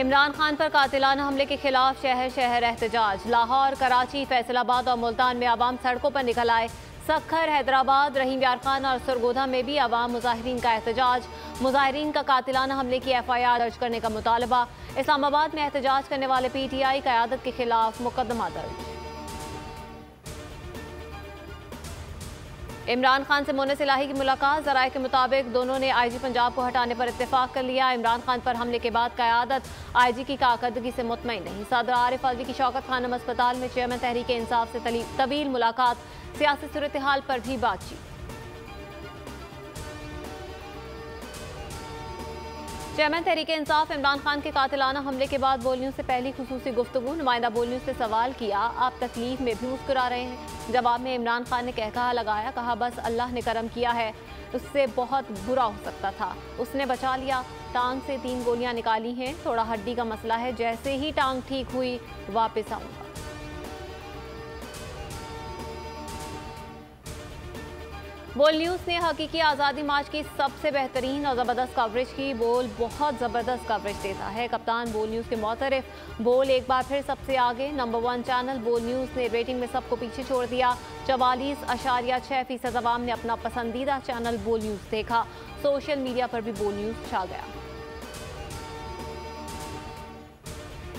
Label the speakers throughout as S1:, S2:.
S1: इमरान खान पर कातिलाना हमले के खिलाफ शहर शहर एहतजाज। लाहौर, कराची, फैसलाबाद और मुल्तान में आवाम सड़कों पर निकल आए। सक्खर, हैदराबाद, रहीम यार खान और सरगोधा में भी आवाम मुजाहिरीन का एहतजाज। मुजाहिरीन का कातिलाना हमले की FIR दर्ज करने का मुतालबा। इस्लामाबाद में एहतजाज करने वाले PTI क़यादत के खिलाफ मुकदमा दर्ज। इमरान खान से मोनिस इलाही की मुलाकात। ज़राए के मुताबिक दोनों ने IG पंजाब को हटाने पर इत्तेफाक कर लिया। इमरान खान पर हमले के बाद क़यादत IG की कारकर्दगी से मुतमईन नहीं। सदर आरिफ अलवी की शौकत खानम अस्पताल में चेयरमैन तहरीक इंसाफ से तवील मुलाकात। सियासी सूरत हाल पर भी बातचीत। चेयरमैन तहरीक इंसाफ इमरान खान के कातिलाना हमले के बाद बोलियों से पहली खुसूसी गुफ्तगू। नुमाइंदा बोलियों से सवाल किया, आप तकलीफ में भी मुस्कुरा रहे हैं। जवाब में इमरान खान ने कहा लगाया, कहा बस अल्लाह ने करम किया है, उससे बहुत बुरा हो सकता था, उसने बचा लिया। टांग से 3 गोलियां निकाली हैं, थोड़ा हड्डी का मसला है, जैसे ही टांग ठीक हुई वापस आऊंगा। बोल न्यूज़ ने हकीकी आज़ादी मार्च की सबसे बेहतरीन और ज़बरदस्त कवरेज की। बोल बहुत ज़बरदस्त कवरेज देता है। कप्तान बोल न्यूज़ के मोतरफ बोल एक बार फिर सबसे आगे। नंबर 1 चैनल बोल न्यूज़ ने रेटिंग में सबको पीछे छोड़ दिया। 44.6% अवाम ने अपना पसंदीदा चैनल बोल न्यूज़ देखा। सोशल मीडिया पर भी बोल न्यूज़ छा गया।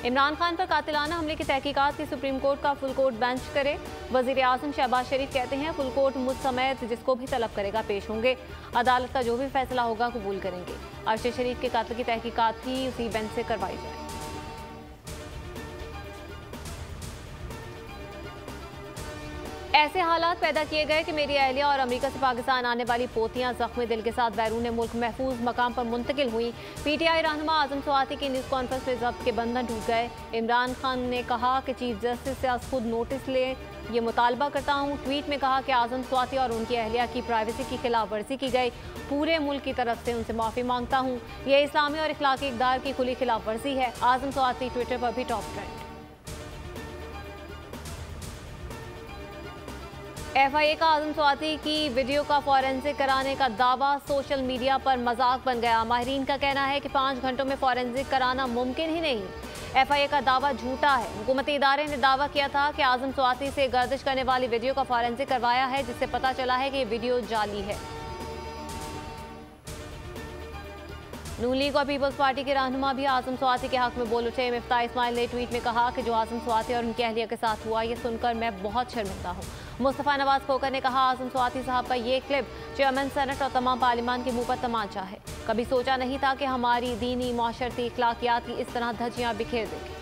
S1: इमरान खान पर कातिलाना हमले की तहकीकात की सुप्रीम कोर्ट का फुल कोर्ट बेंच करे। वज़ीर आज़म शहबाज शरीफ कहते हैं, फुल कोर्ट मुझ समेत जिसको भी तलब करेगा पेश होंगे। अदालत का जो भी फैसला होगा कबूल करेंगे। अरशद शरीफ के कत्ल की तहकीकात भी उसी बेंच से करवाई जाए। ऐसे हालात पैदा किए गए कि मेरी अहलिया और अमेरिका से पाकिस्तान आने वाली पोतियां जख्मी दिल के साथ बैरून मुल्क महफूज मकाम पर मुंतकिल हुई। PTI रहनुमा आजम स्वाति की न्यूज़ कॉन्फ्रेंस में जब्त के बंधन टूट गए। इमरान खान ने कहा कि चीफ जस्टिस से आज खुद नोटिस ले, ये मुतालबा करता हूँ। ट्वीट में कहा कि आजम स्वाति और उनकी अहलिया की प्राइवेसी की खिलाफ वर्जी की गई। पूरे मुल्क की तरफ से उनसे माफ़ी मांगता हूँ। यह इस्लामी और इखलाकी इक़दार की खुली खिलाफ वर्जी है। आजम स्वाति ट्विटर पर भी टॉप ट्रेंड। FIA का आजम स्वाति की वीडियो का फॉरेंसिक कराने का दावा सोशल मीडिया पर मजाक बन गया। माहिरीन का कहना है कि 5 घंटों में फॉरेंसिक कराना मुमकिन ही नहीं। FIA का दावा झूठा है। हुकूमती इदारे ने दावा किया था कि आजम स्वाति से गर्दिश करने वाली वीडियो का फॉरेंसिक करवाया है, जिससे पता चला है कि ये वीडियो जाली है। नून लीग और पीपल्स पार्टी के रहनुमा भी आजम स्वाति के हक में बोल उठे। मिफ्ता इस्माइल ने ट्वीट में कहा कि जो आजम स्वाति और उनकी अहलिया के साथ हुआ, ये सुनकर मैं बहुत शर्मिंदा हूँ। मुस्तफ़ा नवाज खोकर ने कहा, आजम स्वाति साहब का ये क्लिप चेयरमैन सेनेट और तमाम पार्लिमान के मुंह पर तमाचा है। कभी सोचा नहीं था कि हमारी दीनी, माशरती, इखलाकियाती इस तरह धज्जियां बिखेर देगी।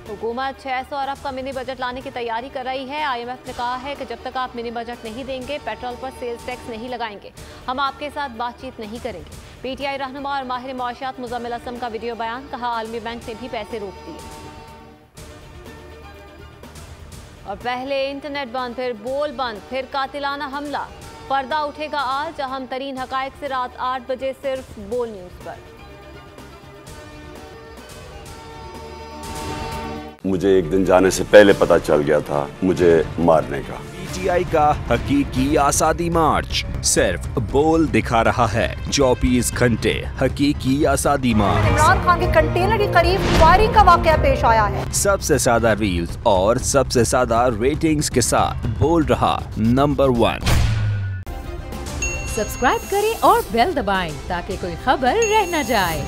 S1: हुकूमत 600 अरब का मिनी बजट लाने की तैयारी कर रही है। IMF ने कहा है कि जब तक आप मिनी बजट नहीं देंगे, पेट्रोल पर सेल्स टैक्स नहीं लगाएंगे, हम आपके साथ बातचीत नहीं करेंगे। PTI रहनुमा और माहिर मुआशियात मुज़म्मिल असम का वीडियो बयान। कहा, आलमी बैंक ने भी पैसे रोक दिए। और पहले इंटरनेट बंद, फिर बोल बंद, फिर कातिलाना हमला। पर्दा उठेगा आज अहम तरीन हकायक से रात 8 बजे सिर्फ बोल न्यूज़ पर।
S2: मुझे एक दिन जाने से पहले पता चल गया था मुझे मारने का।
S3: PTI का हकीकी आज़ादी मार्च सिर्फ बोल दिखा रहा है। 24 घंटे हकीकी आज़ादी मार्च।
S4: इमरान खान के कंटेनर के करीब फायरिंग का वाकया पेश आया है।
S3: सबसे ज्यादा रील्स और सबसे ज्यादा रेटिंग्स के साथ बोल रहा नंबर 1।
S5: सब्सक्राइब करें और बेल दबाएं ताकि कोई खबर रह न जाए।